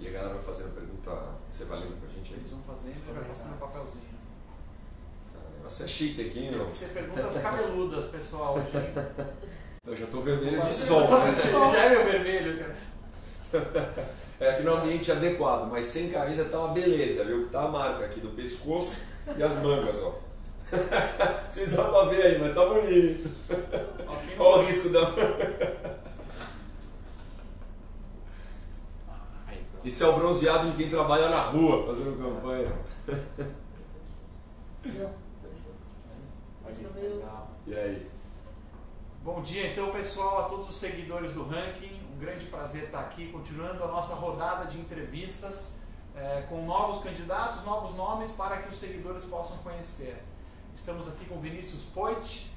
E a galera vai fazendo pergunta, você vai lendo com a gente aí? Eles vão fazendo e vai passando papelzinho. O negócio é chique aqui, meu. Você perguntas cabeludas, pessoal, hoje, hein? Eu já tô vermelho de sol, né? Já é meu vermelho, cara. É aqui no ambiente adequado, mas sem camisa tá uma beleza, viu? Que tá a marca aqui do pescoço e as mangas, ó. Vocês dão pra ver aí, mas tá bonito. Olha o risco da... Isso é o bronzeado de quem trabalha na rua, fazendo campanha. E aí? Bom dia então, pessoal, a todos os seguidores do Ranking. Um grande prazer estar aqui, continuando a nossa rodada de entrevistas com novos candidatos, novos nomes para que os seguidores possam conhecer. Estamos aqui com o Vinícius Poit,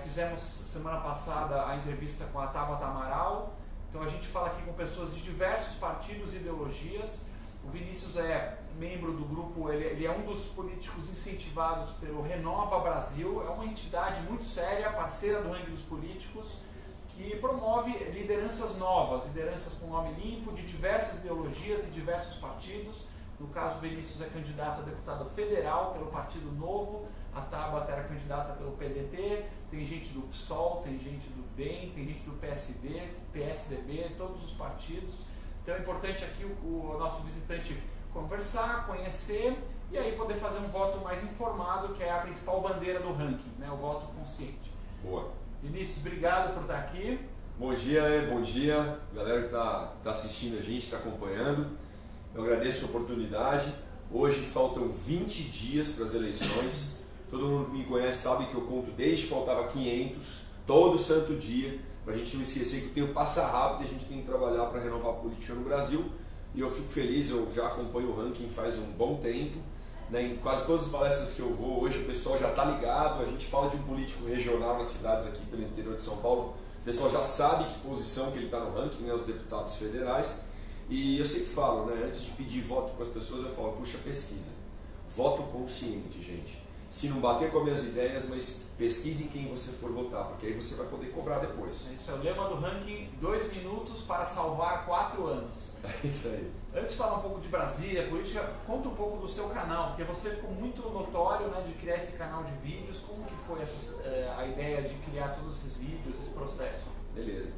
fizemos semana passada a entrevista com a Tabata Amaral. Então a gente fala aqui com pessoas de diversos partidos e ideologias. O Vinícius é membro do grupo, ele é um dos políticos incentivados pelo Renova Brasil, é uma entidade muito séria, parceira do Ranking dos Políticos, que promove lideranças novas, lideranças com nome limpo, de diversas ideologias e diversos partidos. No caso, o Vinícius é candidato a deputado federal pelo Partido Novo, a Tabata era candidata pelo PDT, tem gente do PSOL, tem gente do DEM, tem gente do PSD, PSDB, todos os partidos. Então é importante aqui o nosso visitante conversar, conhecer e aí poder fazer um voto mais informado, que é a principal bandeira do ranking, né? O voto consciente. Boa. Vinícius, obrigado por estar aqui. Bom dia, galera que está assistindo a gente, está acompanhando. Eu agradeço a oportunidade. Hoje faltam 20 dias para as eleições. Todo mundo que me conhece sabe que eu conto desde que faltava 500, todo santo dia, para a gente não esquecer que o tempo passa rápido e a gente tem que trabalhar para renovar a política no Brasil. E eu fico feliz, eu já acompanho o ranking faz um bom tempo. Né? Em quase todas as palestras que eu vou hoje o pessoal já está ligado, a gente fala de um político regional nas cidades aqui pelo interior de São Paulo, o pessoal já sabe que posição que ele está no ranking, né? Os deputados federais. E eu sempre falo, né? Antes de pedir voto para as pessoas, eu falo, puxa, pesquisa. Voto consciente, gente. Se não bater com as minhas ideias, mas pesquise em quem você for votar, porque aí você vai poder cobrar depois. Esse é o lema do ranking, 2 minutos para salvar 4 anos. É isso aí. Antes de falar um pouco de Brasília, política, conta um pouco do seu canal, porque você ficou muito notório, né, de criar esse canal de vídeos. Como que foi a ideia de criar todos esses vídeos, esse processo? Beleza.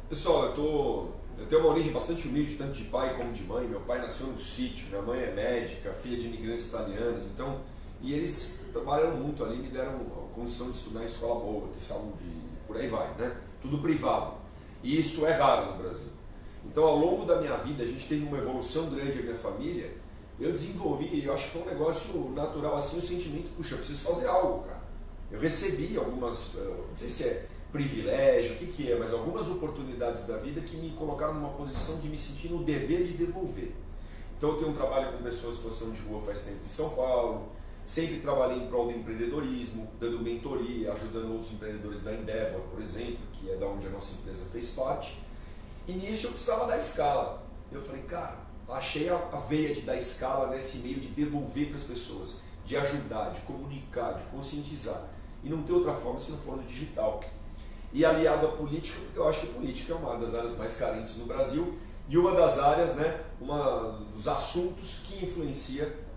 Pessoal, eu tenho uma origem bastante humilde, tanto de pai como de mãe. Meu pai nasceu no sítio, minha mãe é médica, filha de imigrantes italianos, então, e eles trabalharam muito ali, me deram a condição de estudar em escola boa, ter saúde, por aí vai, né? Tudo privado. E isso é raro no Brasil. Então, ao longo da minha vida, a gente teve uma evolução grande na minha família. Eu desenvolvi, eu acho que foi um negócio natural assim, o sentimento, puxa, eu preciso fazer algo, cara. Eu recebi algumas, não sei se é privilégio, o que é, mas algumas oportunidades da vida que me colocaram numa posição de me sentir no dever de devolver. Então, eu tenho um trabalho com pessoas em situação de rua faz tempo em São Paulo. Sempre trabalhei em prol do empreendedorismo, dando mentoria, ajudando outros empreendedores da Endeavor, por exemplo, que é da onde a nossa empresa fez parte. E nisso eu precisava dar escala. Eu falei, cara, achei a veia de dar escala nesse meio de devolver para as pessoas, de ajudar, de comunicar, de conscientizar. E não ter outra forma se não for no digital. E aliado à política, porque eu acho que a política é uma das áreas mais carentes no Brasil e uma das áreas, né, dos assuntos que influencia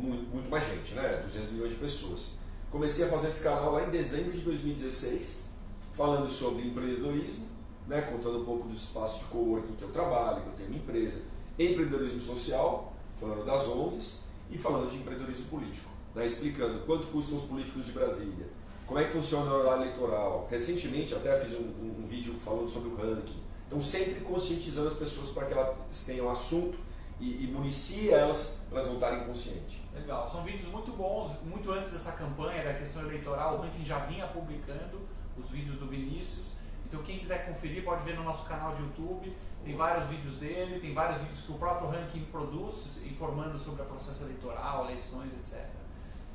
muito mais gente, né? 200 milhões de pessoas. Comecei a fazer esse canal lá em dezembro de 2016, falando sobre empreendedorismo, né? Contando um pouco dos espaços de coworking que eu trabalho, que eu tenho uma empresa, empreendedorismo social, falando das ONGs e falando de empreendedorismo político, né? Explicando quanto custam os políticos de Brasília, como é que funciona o horário eleitoral. Recentemente até fiz um vídeo falando sobre o ranking. Então sempre conscientizando as pessoas para que elas tenham assunto e municie elas para elas voltarem conscientes. Legal, são vídeos muito bons, muito antes dessa campanha da questão eleitoral, o ranking já vinha publicando os vídeos do Vinícius, então quem quiser conferir pode ver no nosso canal de YouTube, tem vários vídeos dele, tem vários vídeos que o próprio ranking produz, informando sobre o processo eleitoral, eleições, etc.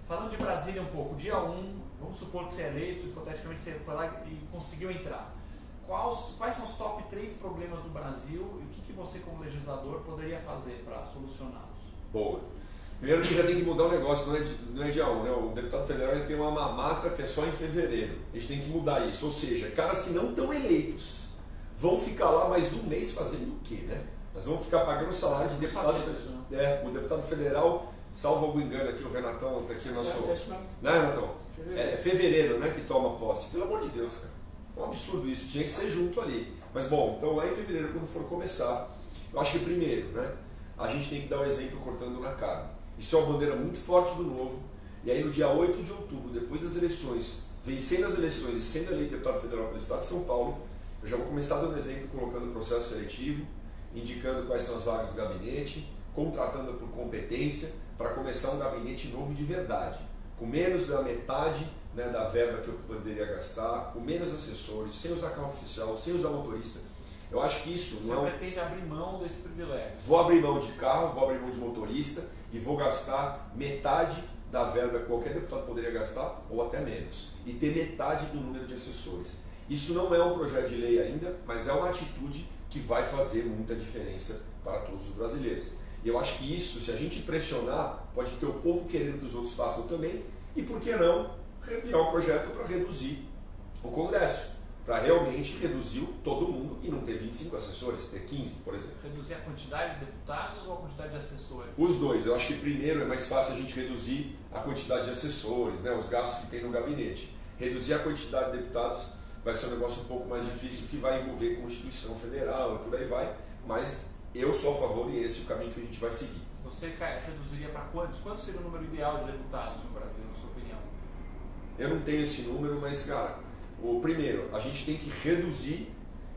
Falando de Brasília um pouco, dia 1, vamos supor que você é eleito, hipoteticamente você foi lá e conseguiu entrar. Quais são os top 3 problemas do Brasil e o que você como legislador poderia fazer para solucioná-los? Boa. Primeiro que já tem que mudar o negócio, não é dia 1, né? O deputado federal ele tem uma mamata que é só em fevereiro. A gente tem que mudar isso. Ou seja, caras que não estão eleitos vão ficar lá mais um mês fazendo o quê, né? Nós vamos ficar pagando o salário de deputado federal. O deputado federal, salvo algum engano aqui, o Renatão está aqui, o nosso. Né, Renatão? É fevereiro, né, que toma posse. Pelo amor de Deus, cara. É um absurdo isso, tinha que ser junto ali. Mas bom, então lá em fevereiro, quando for começar, eu acho que primeiro, né, a gente tem que dar o exemplo cortando na cara. Isso é uma bandeira muito forte do Novo. E aí no dia 8 de outubro, depois das eleições, vencendo as eleições e sendo eleito deputado federal pelo Estado de São Paulo, eu já vou começar dando exemplo, colocando o processo seletivo, indicando quais são as vagas do gabinete, contratando por competência, para começar um gabinete novo de verdade, com menos da metade, né, da verba que eu poderia gastar, com menos assessores, sem usar carro oficial, sem usar motorista. Eu acho que isso não... Você pretende abrir mão desse privilégio? Vou abrir mão de carro, vou abrir mão de motorista e vou gastar metade da verba que qualquer deputado poderia gastar, ou até menos, e ter metade do número de assessores. Isso não é um projeto de lei ainda, mas é uma atitude que vai fazer muita diferença para todos os brasileiros. E eu acho que isso, se a gente pressionar, pode ter o povo querendo que os outros façam também, e por que não revirar um projeto para reduzir o Congresso, para realmente reduzir todo mundo e não ter 25 assessores, ter 15, por exemplo. Reduzir a quantidade de deputados ou a quantidade de assessores? Os dois. Eu acho que primeiro é mais fácil a gente reduzir a quantidade de assessores, né, os gastos que tem no gabinete. Reduzir a quantidade de deputados vai ser um negócio um pouco mais difícil, que vai envolver Constituição Federal e por aí vai, mas eu sou a favor e esse é o caminho que a gente vai seguir. Você reduziria para quantos? Quanto seria o número ideal de deputados no Brasil, na sua opinião? Eu não tenho esse número, mas, cara, primeiro, a gente tem que reduzir,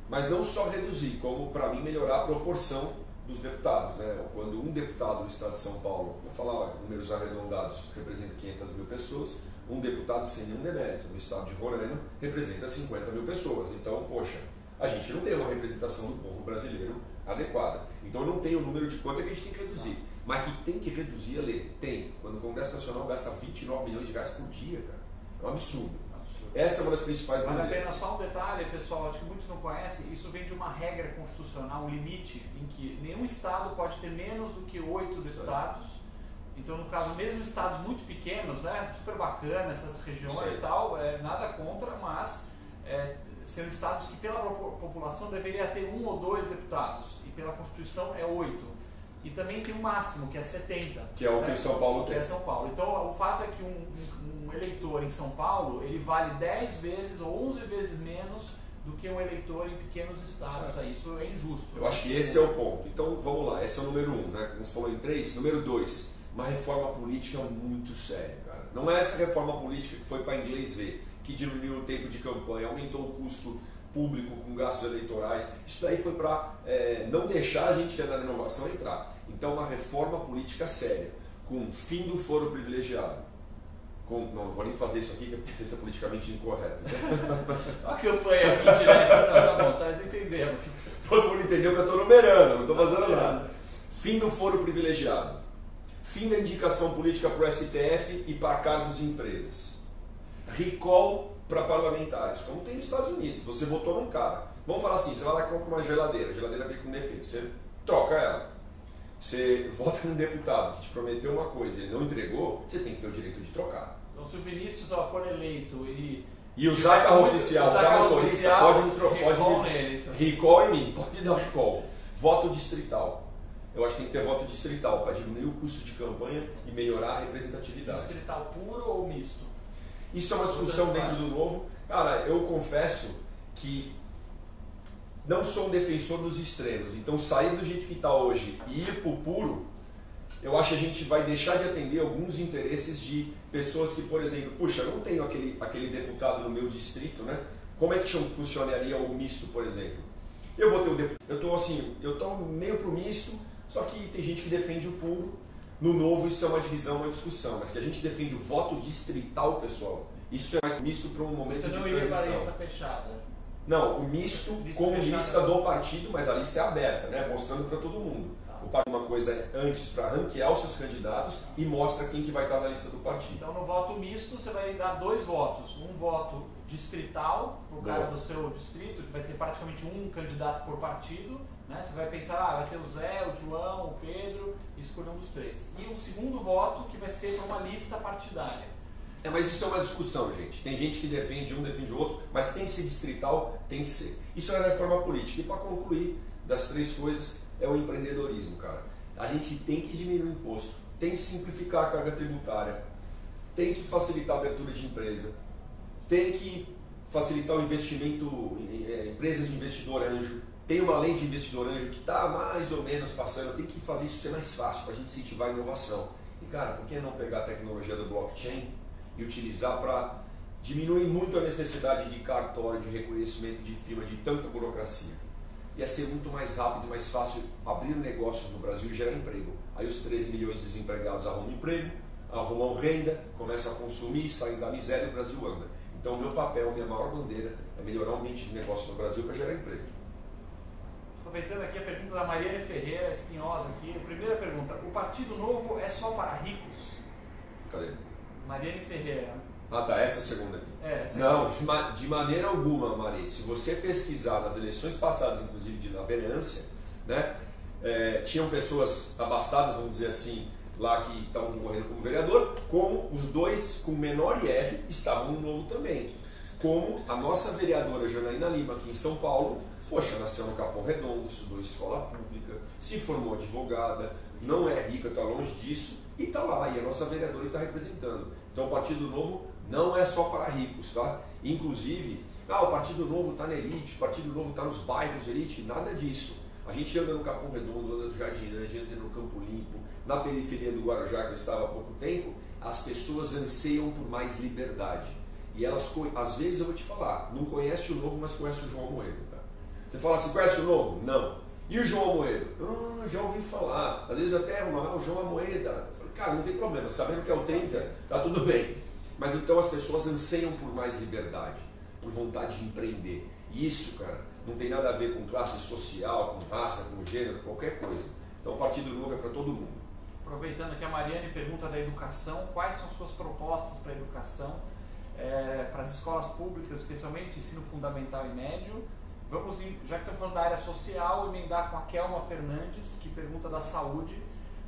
mas não só reduzir, como, para mim, melhorar a proporção dos deputados, né? Quando um deputado do Estado de São Paulo, vou falar números arredondados, representa 500 mil pessoas, um deputado sem nenhum demérito no Estado de Roraima representa 50 mil pessoas. Então, poxa, a gente não tem uma representação do povo brasileiro adequada. Então, eu não tenho o número de quanto é que a gente tem que reduzir. Mas que tem que reduzir a lei? Tem. Quando o Congresso Nacional gasta 29 milhões de gastos por dia, cara, é um absurdo. Essa é uma das principais bandeiras. Vale a pena só um detalhe, pessoal, acho que muitos não conhecem, isso vem de uma regra constitucional, um limite, em que nenhum estado pode ter menos do que 8 deputados. Então, no caso, mesmo estados muito pequenos, né, super bacana, essas regiões e tal, nada contra, mas são estados que pela população deveria ter 1 ou 2 deputados, e pela Constituição é 8. E também tem um máximo, que é 70. Que é o que São Paulo tem. Que é São Paulo. Então, o fato é que um eleitor em São Paulo, ele vale 10 vezes ou 11 vezes menos do que um eleitor em pequenos estados. Isso é injusto. Eu acho que esse é o ponto. Então, vamos lá. Esse é o número 1, né? Como você falou em 3. Número 2, uma reforma política muito séria, cara. Não é essa reforma política que foi para inglês ver, que diminuiu o tempo de campanha, aumentou o custo público com gastos eleitorais. Isso daí foi para não deixar a gente que é da renovação entrar. Então, uma reforma política séria, com fim do foro privilegiado. Não vou nem fazer isso aqui, que é politicamente incorreto. Olha a campanha aqui direta. Tá bom, tá entendendo. Todo mundo entendeu que eu estou numerando, não estou fazendo nada. Fim do foro privilegiado. Fim da indicação política para o STF e para cargos de empresas. Recall para parlamentares, como tem nos Estados Unidos. Você votou num cara. Vamos falar assim, você vai lá e compra uma geladeira. A geladeira vem com defeito. Você troca ela. Você vota num deputado que te prometeu uma coisa e ele não entregou, você tem que ter o direito de trocar. Então, se o Vinícius for eleito e usar carro oficial, usar motorista, pode nele. Então. Recall em mim, pode dar recall. Voto distrital. Eu acho que tem que ter voto distrital para diminuir o custo de campanha e melhorar a representatividade. Distrital puro ou misto? Isso é uma discussão dentro do Novo. Cara, eu confesso que não sou um defensor dos extremos. Então, sair do jeito que está hoje e ir para o puro, eu acho que a gente vai deixar de atender alguns interesses de pessoas que, por exemplo, puxa, eu não tenho aquele deputado no meu distrito, né? Como é que funcionaria o misto, por exemplo? Eu vou ter o deputado. Eu estou meio pro misto, só que tem gente que defende o puro. No Novo isso é uma divisão, uma discussão, mas que a gente defende o voto distrital, pessoal, isso é mais misto para um momento de transição. Você não iria para a lista fechada? Não, o misto com lista do partido, mas a lista é aberta, né? Mostrando para todo mundo. O partido uma coisa antes para ranquear os seus candidatos e mostra quem que vai estar na lista do partido. Então no voto misto você vai dar 2 votos. Um voto distrital, para o cara do seu distrito, que vai ter praticamente um candidato por partido. Né? Você vai pensar, vai ter o Zé, o João, o Pedro, e escolher um dos 3. E um segundo voto que vai ser para uma lista partidária. Mas isso é uma discussão, gente. Tem gente que defende um, defende o outro, mas que tem que ser distrital, tem que ser. Isso é a reforma política. E para concluir, das 3 coisas, é o empreendedorismo, cara. A gente tem que diminuir o imposto, tem que simplificar a carga tributária, tem que facilitar a abertura de empresa, tem que facilitar o investimento em empresas de investidor anjo. Tem uma lei de investidor anjo que está mais ou menos passando, tem que fazer isso ser mais fácil para a gente incentivar a inovação. E cara, por que não pegar a tecnologia do blockchain e utilizar para diminuir muito a necessidade de cartório, de reconhecimento de firma, de tanta burocracia? Ia ser muito mais rápido e mais fácil abrir negócios no Brasil e gerar emprego. Aí os 13 milhões de desempregados arrumam emprego, arrumam renda, começam a consumir, saem da miséria e o Brasil anda. Então o meu papel, minha maior bandeira é melhorar o ambiente de negócio no Brasil para gerar emprego. Aproveitando aqui a pergunta da Mariane Ferreira Espinhosa aqui, primeira pergunta, o Partido Novo é só para ricos? Cadê? Mariane Ferreira. Ah tá, essa segunda aqui. Essa não, de maneira alguma, Mari. Se você pesquisar nas eleições passadas, inclusive na vereança, né, tinham pessoas abastadas, vamos dizer assim, lá que estavam concorrendo como vereador, como os dois com menor IR estavam no Novo também. Como a nossa vereadora Janaína Lima, aqui em São Paulo, poxa, nasceu no Capão Redondo, estudou escola pública, se formou advogada, não é rica, está longe disso, e está lá, e a nossa vereadora está representando. Então o Partido Novo não é só para ricos, tá? Inclusive, o Partido Novo está na elite, o Partido Novo está nos bairros de elite, nada disso. A gente anda no Capão Redondo, anda no Jardinândia, anda no Campo Limpo, na periferia do Guarujá, que eu estava há pouco tempo, as pessoas anseiam por mais liberdade. E elas, às vezes eu vou te falar, não conhece o Novo, mas conhece o João Amoedo. Tá? Você fala assim, conhece o Novo? Não. E o João Amoedo? Já ouvi falar. Às vezes até o João Amoeda. Eu falei, cara, não tem problema, sabendo que é o 30, tá tudo bem. Mas então as pessoas anseiam por mais liberdade, por vontade de empreender. E isso, cara, não tem nada a ver com classe social, com raça, com gênero, qualquer coisa. Então o Partido Novo é para todo mundo. Aproveitando que a Mariane pergunta da educação, quais são suas propostas para a educação, para as escolas públicas, especialmente ensino fundamental e médio? Vamos, já que estamos falando da área social, emendar com a Kelma Fernandes, que pergunta da saúde.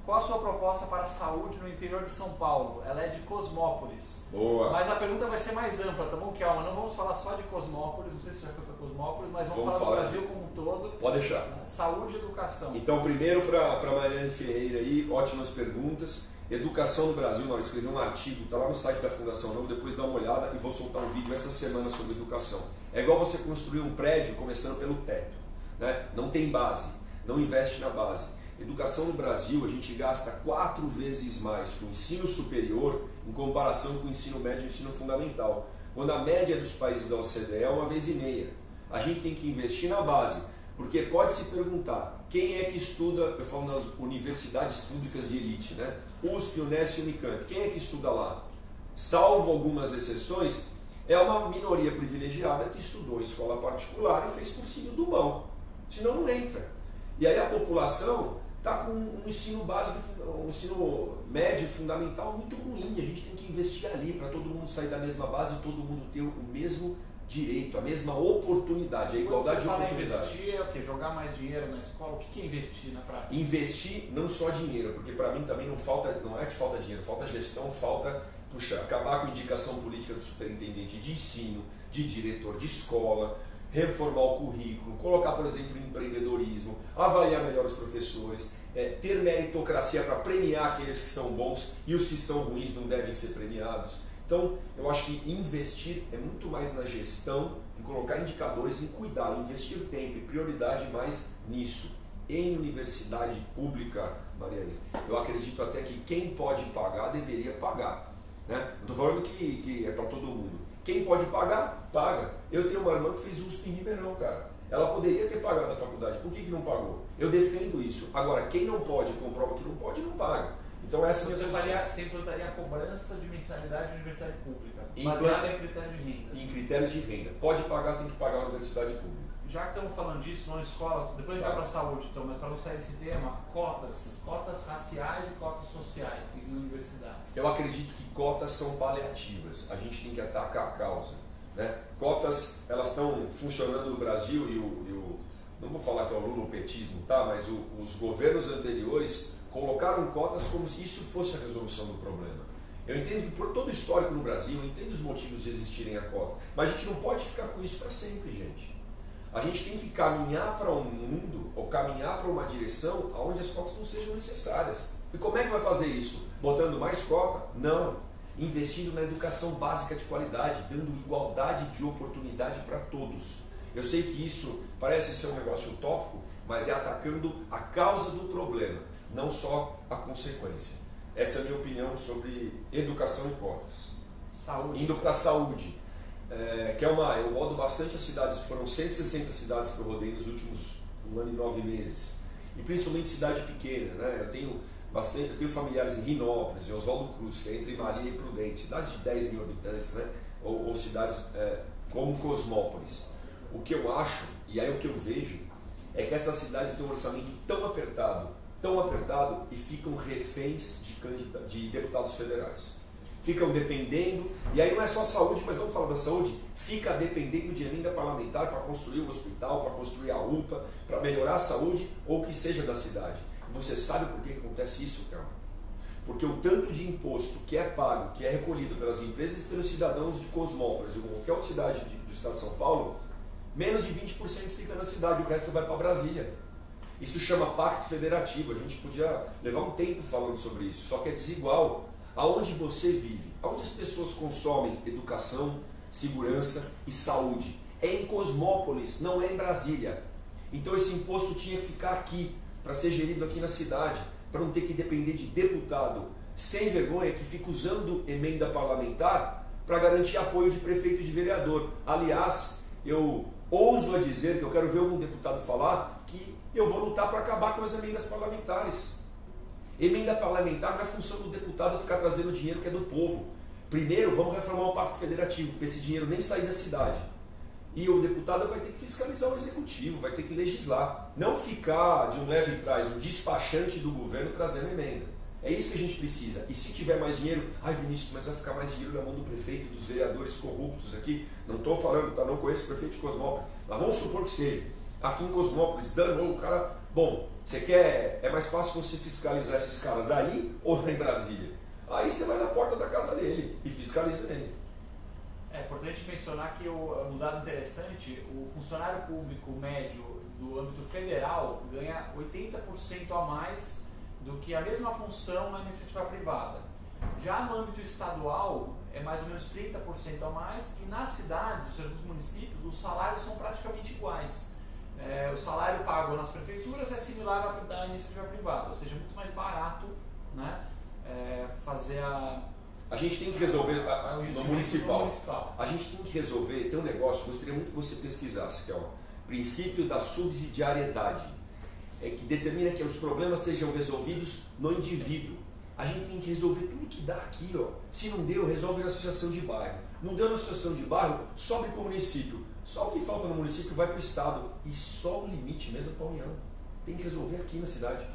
Qual a sua proposta para a saúde no interior de São Paulo? Ela é de Cosmópolis. Boa. Mas a pergunta vai ser mais ampla, tá bom, Kelma? Não vamos falar só de Cosmópolis, não sei se já foi para Cosmópolis, mas vamos falar do Brasil como um todo. Pode deixar. Saúde e educação. Então, primeiro para Mariane Ferreira aí, ótimas perguntas. Educação no Brasil, eu escrevi um artigo, está lá no site da Fundação Novo, depois dá uma olhada e vou soltar um vídeo essa semana sobre educação. É igual você construir um prédio começando pelo teto, né? Não tem base, não investe na base. Educação no Brasil, a gente gasta 4 vezes mais com o ensino superior em comparação com o ensino médio e o ensino fundamental. Quando a média dos países da OCDE é 1,5 vezes. A gente tem que investir na base, porque pode se perguntar, quem é que estuda, eu falo nas universidades públicas de elite, né? USP, Unesp e Unicamp, quem é que estuda lá? Salvo algumas exceções, é uma minoria privilegiada que estudou em escola particular e fez cursinho do bom, senão não entra. E aí a população está com um ensino básico, um ensino médio fundamental muito ruim. A gente tem que investir ali para todo mundo sair da mesma base e todo mundo ter o mesmo direito, a mesma oportunidade, a igualdade de oportunidade. Investir é o quê? Jogar mais dinheiro na escola? O que é investir na prática? Investir não só dinheiro, porque para mim também não é que falta dinheiro, falta gestão, falta acabar com a indicação política do superintendente de ensino, de diretor de escola, reformar o currículo, colocar, por exemplo, empreendedorismo, avaliar melhor os professores, ter meritocracia para premiar aqueles que são bons e os que são ruins não devem ser premiados. Então, eu acho que investir é muito mais na gestão, em colocar indicadores, em cuidar, investir tempo e prioridade mais nisso. Em universidade pública, Mariane, eu acredito até que quem pode pagar deveria pagar. Né? Não estou falando que é para todo mundo. Quem pode pagar, paga. Eu tenho uma irmã que fez USP em Ribeirão, cara. Ela poderia ter pagado a faculdade, por que não pagou? Eu defendo isso. Agora, quem não pode, comprova que não pode, não paga. Então essa você implantaria a cobrança de mensalidade de universidade pública, baseada em critérios de renda. Em critérios de renda. Pode pagar, tem que pagar a universidade pública. Já que estamos falando disso, não escola, depois a gente vai para a saúde, então, mas para não sair desse tema, cotas raciais e cotas sociais em universidades. Eu acredito que cotas são paliativas, a gente tem que atacar a causa. Né? Cotas, elas estão funcionando no Brasil não vou falar que é o lulopetismo, tá? Mas os governos anteriores colocaram cotas como se isso fosse a resolução do problema. Eu entendo que por todo o histórico no Brasil, eu entendo os motivos de existirem a cota, mas a gente não pode ficar com isso para sempre, gente. A gente tem que caminhar para um mundo, ou caminhar para uma direção onde as cotas não sejam necessárias. E como é que vai fazer isso? Botando mais cota? Não. Investindo na educação básica de qualidade, dando igualdade de oportunidade para todos. Eu sei que isso parece ser um negócio utópico, mas é atacando a causa do problema, não só a consequência. Essa é a minha opinião sobre educação e cotas. Saúde. Indo para a saúde, eu rodo bastante as cidades, foram 160 cidades que eu rodei nos últimos 1 ano e 9 meses, e principalmente cidade pequena, né? Eu tenho familiares em Rinópolis, em Oswaldo Cruz, que é entre Maria e Prudente, cidades de 10 mil habitantes, né? ou cidades como Cosmópolis. O que eu acho, e aí o que eu vejo, é que essas cidades têm um orçamento tão apertado, e ficam reféns de deputados federais. Ficam dependendo, e aí não é só saúde, mas vamos falar da saúde, fica dependendo de emenda parlamentar para construir o hospital, para construir a UPA, para melhorar a saúde, ou o que seja da cidade. Você sabe por que acontece isso, cara? Porque o tanto de imposto que é pago, que é recolhido pelas empresas e pelos cidadãos de Cosmópolis, ou qualquer outra cidade do estado de São Paulo, menos de 20% fica na cidade, o resto vai para Brasília. Isso chama pacto federativo. A gente podia levar um tempo falando sobre isso, só que é desigual. Aonde você vive, aonde as pessoas consomem educação, segurança e saúde, é em Cosmópolis, não é em Brasília. Então esse imposto tinha que ficar aqui, para ser gerido aqui na cidade, para não ter que depender de deputado sem vergonha que fica usando emenda parlamentar para garantir apoio de prefeito e de vereador. Aliás, eu ouso a dizer que eu quero ver algum deputado falar que eu vou lutar para acabar com as emendas parlamentares. Emenda parlamentar não é função do deputado ficar trazendo dinheiro que é do povo. Primeiro, vamos reformar o pacto federativo, para esse dinheiro nem sair da cidade. E o deputado vai ter que fiscalizar o executivo, vai ter que legislar. Não ficar de um leve trás, um despachante do governo trazendo emenda. É isso que a gente precisa. E se tiver mais dinheiro, ai Vinícius, mas vai ficar mais dinheiro na mão do prefeito e dos vereadores corruptos aqui. Não estou falando, tá? Não conheço o prefeito de Cosmópolis, mas vamos supor que seja. Aqui em Cosmópolis, danou o cara. Bom, você quer, é mais fácil você fiscalizar esses caras aí ou lá em Brasília? Aí você vai na porta da casa dele e fiscaliza ele. É importante mencionar que um dado interessante, o funcionário público médio do âmbito federal ganha 80% a mais do que a mesma função na iniciativa privada. Já no âmbito estadual é mais ou menos 30% a mais, e nas cidades, ou seja, nos municípios, os salários são praticamente iguais. O salário pago nas prefeituras é similar ao da iniciativa privada, ou seja, é muito mais barato, né, fazer A gente tem que resolver no municipal. A gente tem que resolver, tem um negócio, gostaria muito que você pesquisasse, que é o princípio da subsidiariedade. É que determina que os problemas sejam resolvidos no indivíduo. A gente tem que resolver tudo que dá aqui, ó. Se não deu, resolve na associação de bairro. Não deu na associação de bairro, sobe para o município. Só o que falta no município vai para o estado. E só o limite mesmo para a União. Tem que resolver aqui na cidade.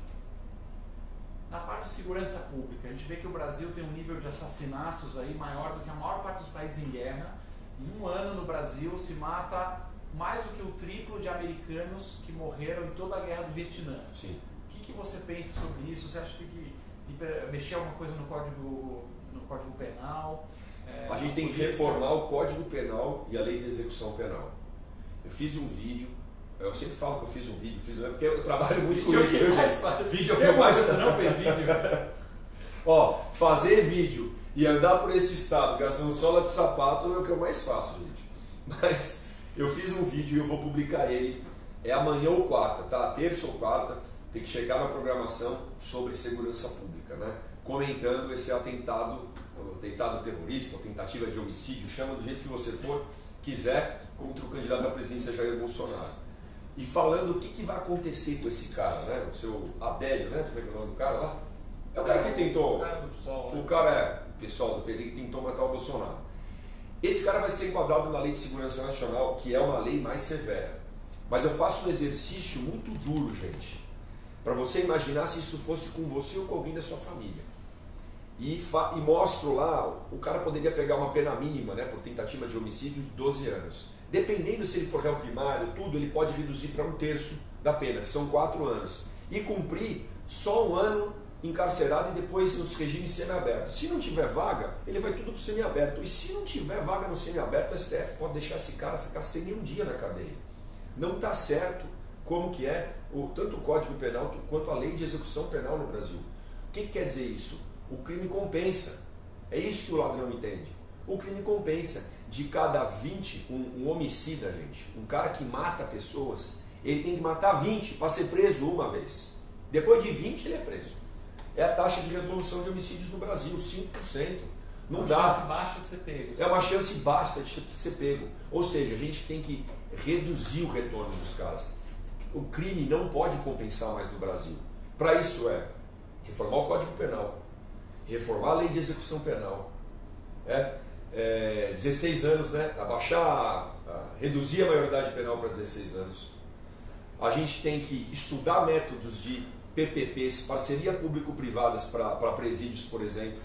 Na parte de segurança pública, a gente vê que o Brasil tem um nível de assassinatos aí maior do que a maior parte dos países em guerra. Em um ano no Brasil se mata mais do que o triplo de americanos que morreram em toda a guerra do Vietnã. Sim. O que você pensa sobre isso? Você acha que tem que mexer alguma coisa no Código Penal? A gente tem que reformar o Código Penal e a Lei de Execução Penal. Eu fiz um vídeo, eu sempre falo que eu fiz um vídeo, porque eu trabalho muito com isso. Vídeo é o que eu mais... Você não fez vídeo? Ó, fazer vídeo e andar por esse estado gastando sola de sapato é o que eu mais faço, gente. Mas eu fiz um vídeo e eu vou publicar ele. É amanhã ou quarta, tá? Terça ou quarta, tem que chegar na programação sobre segurança pública, né? Comentando esse atentado terrorista, ou tentativa de homicídio, chama do jeito que você quiser, contra o candidato à presidência Jair Bolsonaro. E falando o que vai acontecer com esse cara, né? O seu Adélio, né? Como é que é o nome do cara lá? É o cara que tentou... O cara do PSOL. O cara o pessoal do PT que tentou matar o Bolsonaro. Esse cara vai ser enquadrado na Lei de Segurança Nacional, que é uma lei mais severa. Mas eu faço um exercício muito duro, gente, para você imaginar se isso fosse com você ou com alguém da sua família. E mostro lá, o cara poderia pegar uma pena mínima, né, por tentativa de homicídio de 12 anos. Dependendo se ele for réu primário, tudo, ele pode reduzir para 1/3 da pena, que são 4 anos. E cumprir só 1 ano encarcerado e depois nos regimes semiabertos. Se não tiver vaga, ele vai tudo para o semiaberto. E se não tiver vaga no semiaberto, o STF pode deixar esse cara ficar sem nenhum dia na cadeia. Não está certo como que é tanto o Código Penal quanto a Lei de Execução Penal no Brasil. O que quer dizer isso? O crime compensa. É isso que o ladrão entende. O crime compensa. De cada 20, um homicida, gente, um cara que mata pessoas, ele tem que matar 20 para ser preso uma vez. Depois de 20 ele é preso. É a taxa de resolução de homicídios no Brasil, 5%. Não dá. Uma chance baixa de ser pego. É uma chance baixa de ser pego. Ou seja, a gente tem que reduzir o retorno dos caras. O crime não pode compensar mais no Brasil. Para isso reformar o Código Penal, reformar a Lei de Execução Penal, 16 anos, né? Reduzir a maioridade penal para 16 anos. A gente tem que estudar métodos de PPPs, parceria público-privadas para presídios, por exemplo.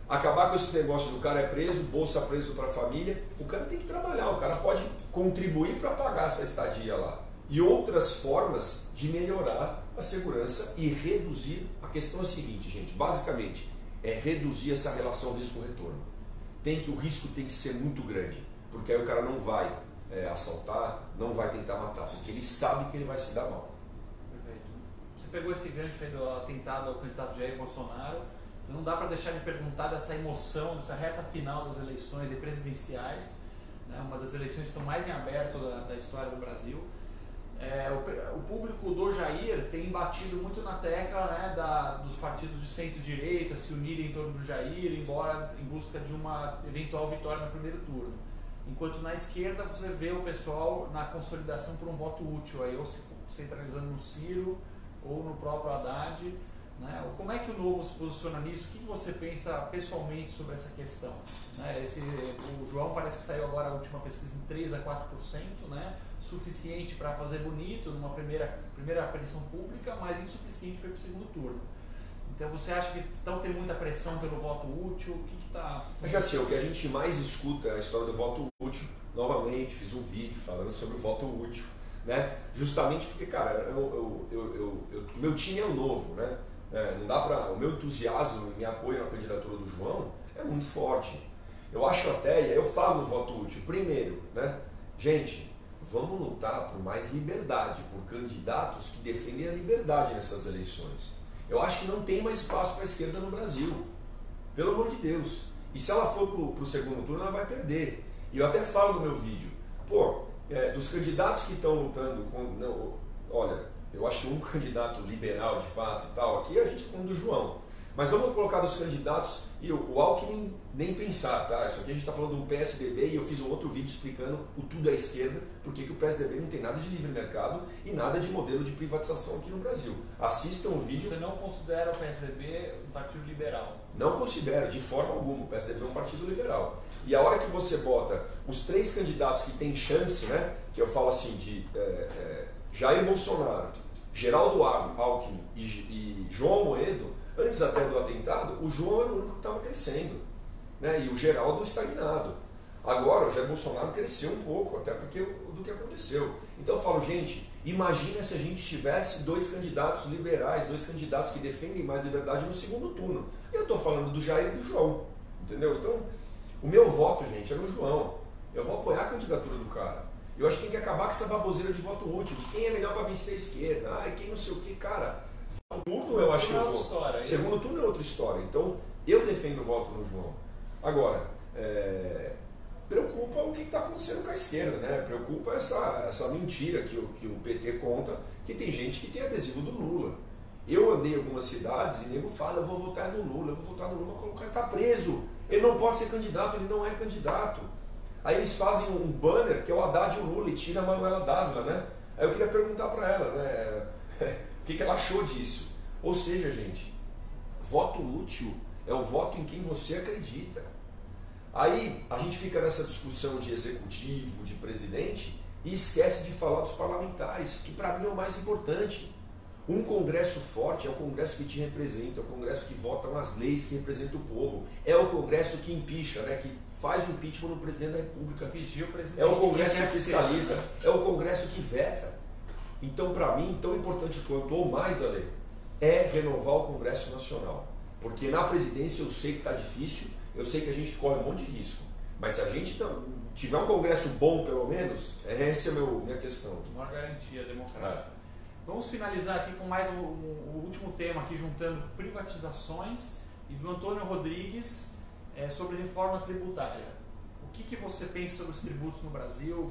Acabar com esse negócio do cara é preso, bolsa preso para a família. O cara tem que trabalhar, o cara pode contribuir para pagar essa estadia lá. E outras formas de melhorar a segurança e reduzir. A questão é a seguinte, gente, basicamente é reduzir essa relação risco-retorno. O risco tem que ser muito grande, porque aí o cara não vai assaltar, não vai tentar matar, porque ele sabe que ele vai se dar mal. Perfeito. Você pegou esse gancho aí do atentado ao candidato Jair Bolsonaro, então não dá para deixar de perguntar dessa emoção, dessa reta final das eleições presidenciais, né, uma das eleições que estão mais em aberto da história do Brasil. O público do Jair tem batido muito na tecla, né, dos partidos de centro-direita se unirem em torno do Jair, em busca de uma eventual vitória no primeiro turno. Enquanto na esquerda você vê o pessoal na consolidação por um voto útil, aí, ou se centralizando no Ciro ou no próprio Haddad. Né? Como é que o Novo se posiciona nisso? O que você pensa pessoalmente sobre essa questão? Né? O João parece que saiu agora a última pesquisa em 3 a 4%, né? Suficiente para fazer bonito numa primeira aparição pública, mas insuficiente para ir para o segundo turno. Então você acha que estão tendo muita pressão pelo voto útil? O que está... É que assim, o que a gente mais escuta é a história do voto útil. Novamente, fiz um vídeo falando sobre o voto útil, né? Justamente porque, cara, meu time é o Novo, né? Não dá para... O meu entusiasmo e meu apoio na candidatura do João é muito forte. Eu acho até, e aí eu falo no voto útil, primeiro, né? Gente, vamos lutar por mais liberdade, por candidatos que defendem a liberdade nessas eleições. Eu acho que não tem mais espaço para a esquerda no Brasil, pelo amor de Deus. E se ela for para o segundo turno, ela vai perder. E eu até falo no meu vídeo, dos candidatos que estão lutando olha, eu acho que um candidato liberal de fato e tal, aqui a gente está falando do João. Mas vamos colocar dos candidatos, e o Alckmin nem pensar, tá? Isso aqui a gente está falando do PSDB e eu fiz um outro vídeo explicando o tudo à esquerda, porque que o PSDB não tem nada de livre mercado e nada de modelo de privatização aqui no Brasil. Assistam o vídeo. Você não considera o PSDB um partido liberal? Não considero, de forma alguma. O PSDB é um partido liberal. E a hora que você bota os 3 candidatos que têm chance, né? Que eu falo assim, de Jair Bolsonaro, Geraldo Alckmin e João Amoedo, antes até do atentado, o João era o único que estava crescendo, né? E o Geraldo estagnado. Agora, o Jair Bolsonaro cresceu um pouco, até porque do que aconteceu. Então eu falo, gente, imagina se a gente tivesse 2 candidatos liberais, 2 candidatos que defendem mais liberdade no segundo turno. Eu estou falando do Jair e do João, entendeu? Então, o meu voto, gente, é no João. Eu vou apoiar a candidatura do cara. Eu acho que tem que acabar com essa baboseira de voto útil, de quem é melhor para vencer a esquerda, quem não sei o que, cara. Turno eu acho que eu vou. Segundo turno é outra história. Então eu defendo o voto no João. Agora, preocupa o que está acontecendo com a esquerda, né? Preocupa essa mentira que o PT conta, que tem gente que tem adesivo do Lula. Eu andei em algumas cidades e nego fala, eu vou votar no Lula, o cara está preso, ele não pode ser candidato, ele não é candidato. Aí eles fazem um banner que é o Haddad e o Lula e tira a Manuela Dávila, né? Aí eu queria perguntar para ela, né? O que ela achou disso? Ou seja, gente, voto útil é o voto em quem você acredita. Aí a gente fica nessa discussão de executivo, de presidente, e esquece de falar dos parlamentares, que para mim é o mais importante. Um congresso forte é o congresso que te representa, é o congresso que vota as leis que representa o povo, é o congresso que impeacha, né, que faz o impeachment no presidente da República, vigia o presidente, é o congresso que fiscaliza, é o congresso que veta. Então, para mim, tão importante quanto, ou mais, Ale, é renovar o Congresso Nacional. Porque na presidência eu sei que está difícil, eu sei que a gente corre um monte de risco, mas se a gente tiver um congresso bom, pelo menos, essa é minha questão. Uma garantia democrática. Vamos finalizar aqui com mais o último tema aqui, juntando privatizações, e do Antônio Rodrigues sobre reforma tributária. O que você pensa sobre os tributos no Brasil?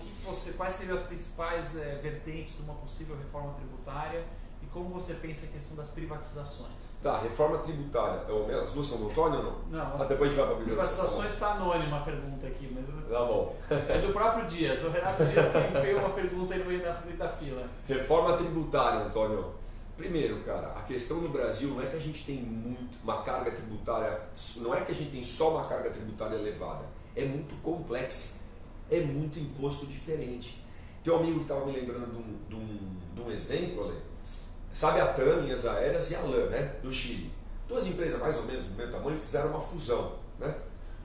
Quais seriam as principais vertentes de uma possível reforma tributária? E como você pensa a questão das privatizações? Tá, reforma tributária. As duas são do Antônio ou não? Não. Depois a gente vai para a privatizações está anônima a pergunta aqui, mas tá bom. É do próprio Dias. O Renato Dias tem feito uma pergunta aí no meio da fila. Reforma tributária, Antônio. Primeiro, cara, a questão no Brasil não é que a gente tem uma carga tributária, não é que a gente tem só uma carga tributária elevada, é muito complexa, é muito imposto diferente. Tem um amigo que estava me lembrando de um exemplo, Ale, sabe a TAM, Linhas Aéreas, e a LAN, né, do Chile. Duas empresas mais ou menos do mesmo tamanho fizeram uma fusão, né?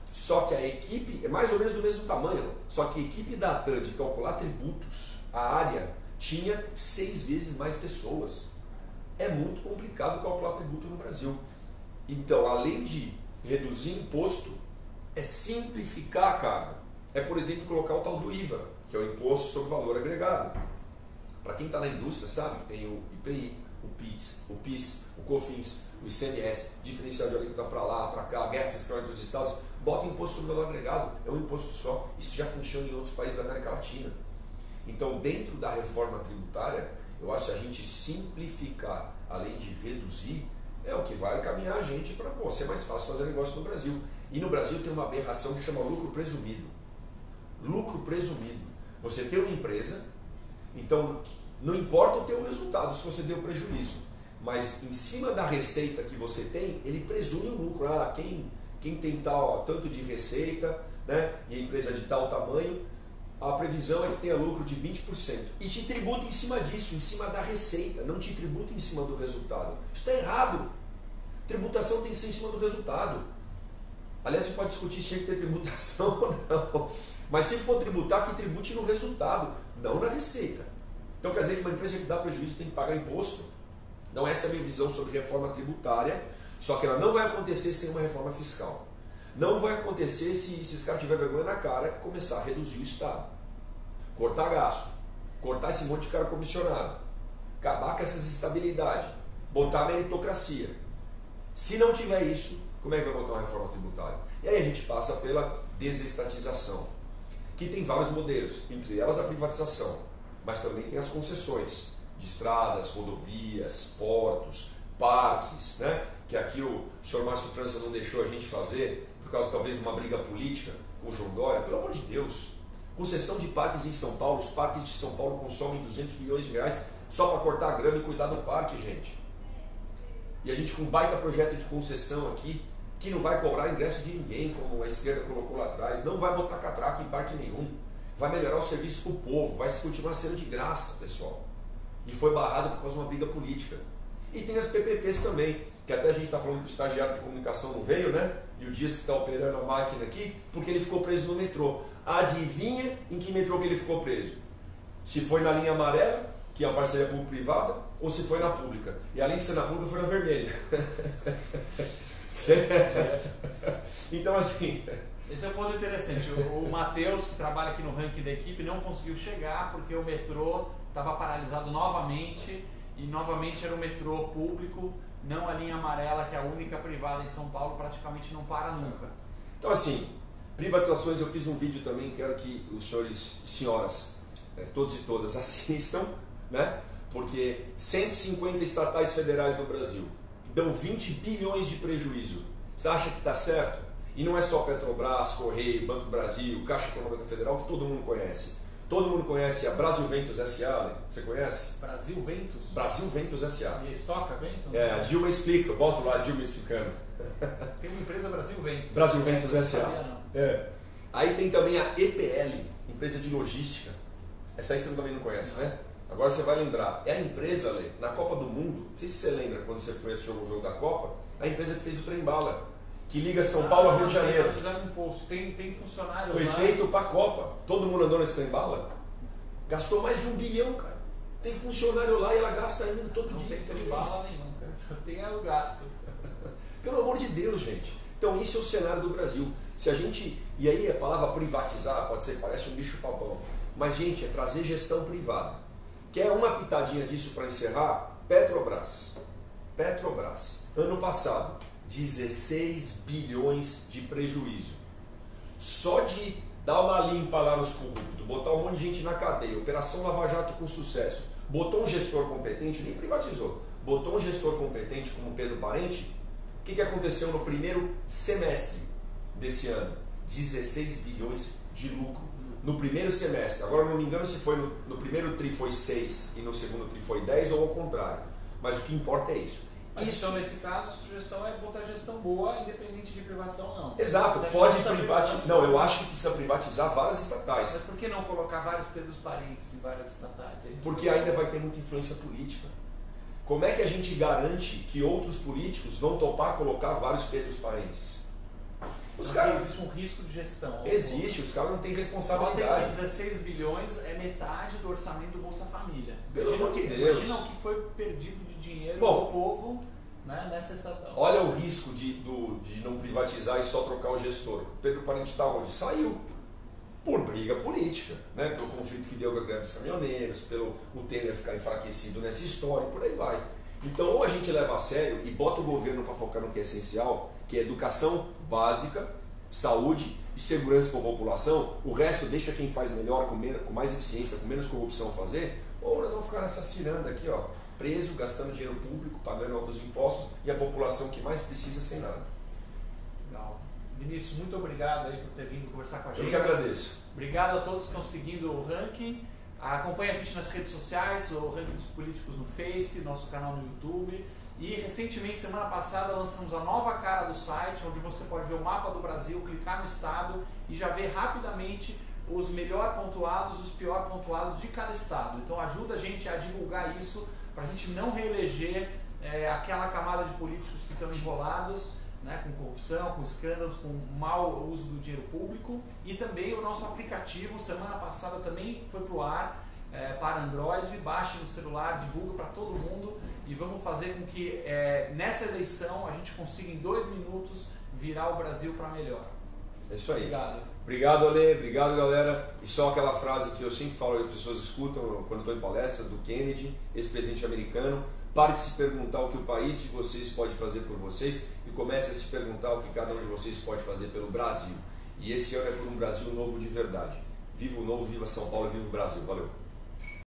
Só que a equipe é mais ou menos do mesmo tamanho, só que a equipe da TAM de calcular tributos, a área, tinha 6 vezes mais pessoas. É muito complicado calcular tributo no Brasil. Então, além de reduzir imposto, é simplificar a carga. É, por exemplo, colocar o tal do IVA, que é o Imposto sobre Valor Agregado. Para quem está na indústria sabe que tem o IPI, o PIS, o COFINS, o ICMS, diferencial de alíquota para lá, para cá, guerra fiscal entre os estados, bota imposto sobre valor agregado, é um imposto só. Isso já funciona em outros países da América Latina. Então, dentro da reforma tributária, eu acho que a gente simplificar, além de reduzir, é o que vai caminhar a gente para ser mais fácil fazer negócio no Brasil. E no Brasil tem uma aberração que chama lucro presumido. Lucro presumido. Você tem uma empresa, então não importa o teu resultado se você deu prejuízo, mas em cima da receita que você tem, ele presume o lucro. Quem tem tanto de receita, né, e a empresa de tal tamanho, a previsão é que tenha lucro de 20%. E te tributa em cima disso, em cima da receita, não te tributa em cima do resultado. Isso está errado. Tributação tem que ser em cima do resultado. Aliás, a gente pode discutir se tinha que ter tributação ou não. Mas se for tributar, que tribute no resultado, não na receita. Então quer dizer que uma empresa que dá prejuízo tem que pagar imposto. Então essa é a minha visão sobre reforma tributária, só que ela não vai acontecer sem uma reforma fiscal. Não vai acontecer se esses caras tiverem vergonha na cara e começar a reduzir o Estado. Cortar gasto, cortar esse monte de cara comissionado, acabar com essas estabilidades, botar a meritocracia. Se não tiver isso, como é que vai botar uma reforma tributária? E aí a gente passa pela desestatização, que tem vários modelos, entre elas a privatização, mas também tem as concessões de estradas, rodovias, portos, parques, né? Que aqui o senhor Márcio França não deixou a gente fazer, por causa talvez de uma briga política com o João Dória. Pelo amor de Deus, concessão de parques em São Paulo, os parques de São Paulo consomem 200 milhões de reais só para cortar a grama e cuidar do parque, gente. E a gente com um baita projeto de concessão aqui, que não vai cobrar ingresso de ninguém, como a esquerda colocou lá atrás, não vai botar catraca em parque nenhum, vai melhorar o serviço para o povo, vai continuar sendo de graça, pessoal. E foi barrado por causa de uma briga política. E tem as PPPs também, que até a gente está falando que o estagiário de comunicação não veio, né? E o Dias que está operando a máquina aqui, porque ele ficou preso no metrô. Adivinha em que metrô que ele ficou preso? Se foi na linha amarela, que é uma parceria público-privada, ou se foi na pública. E além de ser na pública, foi na vermelha. Certo? Então assim... Esse é um ponto interessante. O Matheus, que trabalha aqui no ranking da equipe, não conseguiu chegar porque o metrô estava paralisado novamente, e novamente era um metrô público, não a linha amarela, que é a única privada em São Paulo, praticamente não para nunca. Então assim, privatizações, eu fiz um vídeo também, quero que os senhores e senhoras, todos e todas, assistam, né? Porque 150 estatais federais no Brasil dão 20 bilhões de prejuízo. Você acha que está certo? E não é só Petrobras, Correio, Banco do Brasil, Caixa Econômica Federal, que todo mundo conhece. Todo mundo conhece a Brasil Ventos S.A., você conhece? Brasil Ventos? Brasil Ventos S.A. E estoca Ventos? A Dilma explica, boto lá a Dilma explicando. Tem uma empresa Brasil Ventos. Brasil Ventos S.A. Aí tem também a EPL, empresa de logística. Essa aí você também não conhece, né? Agora você vai lembrar, é a empresa, Lê, na Copa do Mundo, não sei se você lembra quando você foi assistir o jogo da Copa, a empresa que fez o trem-bala, que liga São Paulo a Rio de Janeiro. Nós fizemos um post, tem funcionário Foi lá. feito para a Copa, todo mundo andou nesse trem-bala, gastou mais de 1 bilhão, cara. Tem funcionário lá e ela gasta ainda todo dia. Não tem trem-bala nenhum, cara. Só tem o gasto. Pelo amor de Deus, gente. Então isso é o cenário do Brasil. Se a gente, e aí a palavra privatizar pode ser, parece um bicho papão, mas gente, é trazer gestão privada. Quer uma pitadinha disso para encerrar? Petrobras. Ano passado, 16 bilhões de prejuízo. Só de dar uma limpa lá nos corruptos, botar um monte de gente na cadeia, Operação Lava Jato com sucesso, botou um gestor competente, nem privatizou, botou um gestor competente como Pedro Parente. O que aconteceu no primeiro semestre desse ano? 16 bilhões de lucro no primeiro semestre. Agora não me engano se foi no primeiro tri foi 6 e no segundo tri foi 10 ou ao contrário, mas o que importa é isso. Então, nesse caso, a sugestão é botar gestão boa, independente de privação ou não. Exato, pode privatizar. Não, eu acho que precisa privatizar várias estatais. Mas por que não colocar vários Pedros Parentes em várias estatais? Porque ainda vai ter muita influência política. Como é que a gente garante que outros políticos vão topar colocar vários Pedros Parentes? Os caras, existe um risco de gestão. Existe, os caras não têm responsabilidade. Tem 16 bilhões é metade do orçamento do Bolsa Família. Imagina o que foi perdido de dinheiro do povo, né, nessa estatal. Olha o risco de não privatizar e só trocar o gestor. Pedro Parente está onde? Saiu. Por briga política, né? Pelo conflito que deu com a greve dos caminhoneiros, pelo o Temer ficar enfraquecido nessa história, por aí vai. Então ou a gente leva a sério e bota o governo para focar no que é essencial, que é educação básica, saúde e segurança para a população, o resto deixa quem faz melhor, com mais eficiência, com menos corrupção fazer, ou nós vamos ficar nessa ciranda aqui, ó, preso, gastando dinheiro público, pagando altos impostos e a população que mais precisa sem nada. Legal. Vinícius, muito obrigado aí por ter vindo conversar com a gente. Eu que agradeço. Obrigado a todos que estão seguindo o Ranking. Acompanhe a gente nas redes sociais, o Ranking dos Políticos no Face, nosso canal no YouTube. E recentemente, semana passada, lançamos a nova cara do site, onde você pode ver o mapa do Brasil, clicar no estado e já ver rapidamente os melhor pontuados, os pior pontuados de cada estado. Então ajuda a gente a divulgar isso, para a gente não reeleger aquela camada de políticos que estão enrolados, né, com corrupção, com escândalos, com mau uso do dinheiro público. E também o nosso aplicativo, semana passada também foi para o ar, para Android. Baixe no celular, divulga para todo mundo e vamos fazer com que nessa eleição a gente consiga em 2 minutos virar o Brasil para melhor. É isso aí. Obrigado. Obrigado, Ale. Obrigado, galera. E só aquela frase que eu sempre falo e as pessoas escutam quando estou em palestras, do Kennedy, ex-presidente americano: pare de se perguntar o que o país de vocês pode fazer por vocês e comece a se perguntar o que cada um de vocês pode fazer pelo Brasil. E esse ano é por um Brasil novo de verdade. Viva o novo, viva São Paulo, viva o Brasil. Valeu.